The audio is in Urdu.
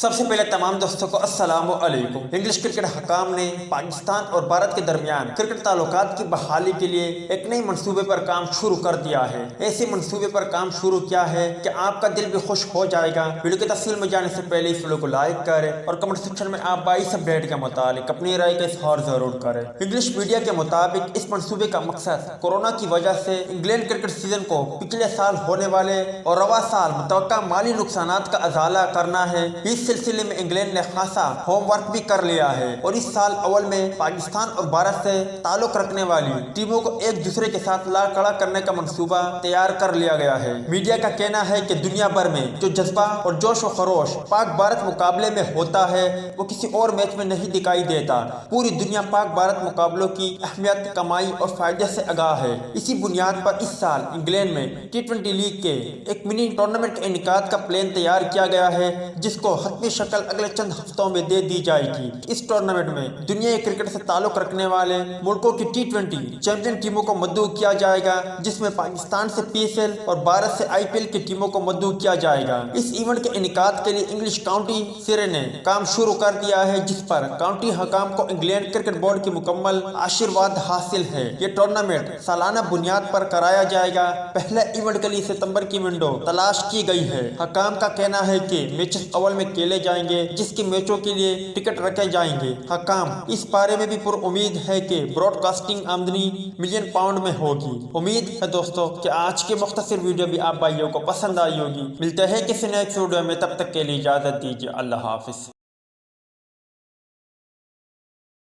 سب سے پہلے تمام دوستوں کو السلام علیکم۔ انگلش کرکٹ حکام نے پاکستان اور بھارت کے درمیان کرکٹ تعلقات کی بحالی کے لیے ایک نئی منصوبے پر کام شروع کر دیا ہے۔ ایسے منصوبے پر کام شروع کیا ہے کہ آپ کا دل بھی خوش ہو جائے گا۔ ویڈیو کی تفصیل میں جانے سے پہلے اس ویڈیو کو لائک کریں اور کمنٹ سیکشن میں آپ 22 اپڈیٹ کے متعلق اپنی رائے کا اظہار ضرور کریں۔ انگلش میڈیا کے مطابق اس منصوبے کا مقصد کورونا کی وجہ سے انگلینڈ کرکٹ سیزن کو پچھلے سال ہونے والے اور رواں سال متوقع مالی نقصانات کا ازالہ کرنا ہے۔ اس سلسلے میں انگلینڈ نے خاصا ہوم ورک بھی کر لیا ہے اور اس سال اول میں پاکستان اور بھارت سے تعلق رکھنے والی ٹیموں کو ایک دوسرے کے ساتھ لا کھڑا کرنے کا منصوبہ تیار کر لیا گیا ہے۔ میڈیا کا کہنا ہے کہ دنیا بھر میں جو جذبہ اور جوش و خروش پاک بھارت مقابلے میں ہوتا ہے وہ کسی اور میچ میں نہیں دکھائی دیتا۔ پوری دنیا پاک بھارت مقابلوں کی اہمیت، کمائی اور فائدے سے آگاہ ہے۔ اسی بنیاد پر اس سال انگلینڈ میں T20 لیگ کے ایک منی ٹورنامنٹ کے انعقاد کا پلان تیار کیا گیا ہے جس کو حتمی شکل اگلے چند ہفتوں میں دے دی جائے گی۔ اس ٹورنامنٹ میں دنیا کرکٹ سے تعلق رکھنے والے ملکوں کی T20 چیمپئن ٹیموں کو مدعو کیا جائے گا، جس میں پاکستان سے PSL اور بھارت سے IPL کی ٹیموں کو مدعو کیا جائے گا۔ اس ایونٹ کے انعقاد کے لیے انگلش کاؤنٹی سرے نے کام شروع کر دیا ہے، جس پر کاؤنٹی حکام کو انگلینڈ کرکٹ بورڈ کی مکمل آشیرواد حاصل ہے۔ یہ ٹورنامنٹ سالانہ بنیاد پر کرایا جائے گا۔ پہلا ایونٹ کے لیے ستمبر کی ونڈو تلاش کی گئی ہے۔ حکام کا کہنا ہے کہ میچز اول میں کھیلے جائیں گے، جس کے میچوں کے لیے ٹکٹ رکھے جائیں گے۔ حکام اس بارے میں بھی پر امید ہے کہ براڈ کاسٹنگ آمدنی ملین پاؤنڈ میں ہوگی۔ امید ہے دوستو کہ آج کی مختصر ویڈیو بھی آپ بھائیوں کو پسند آئی ہوگی۔ ملتے ہیں کسی نیکسٹ ویڈیو میں، تب تک کے لیے اجازت دیجیے۔ اللہ حافظ۔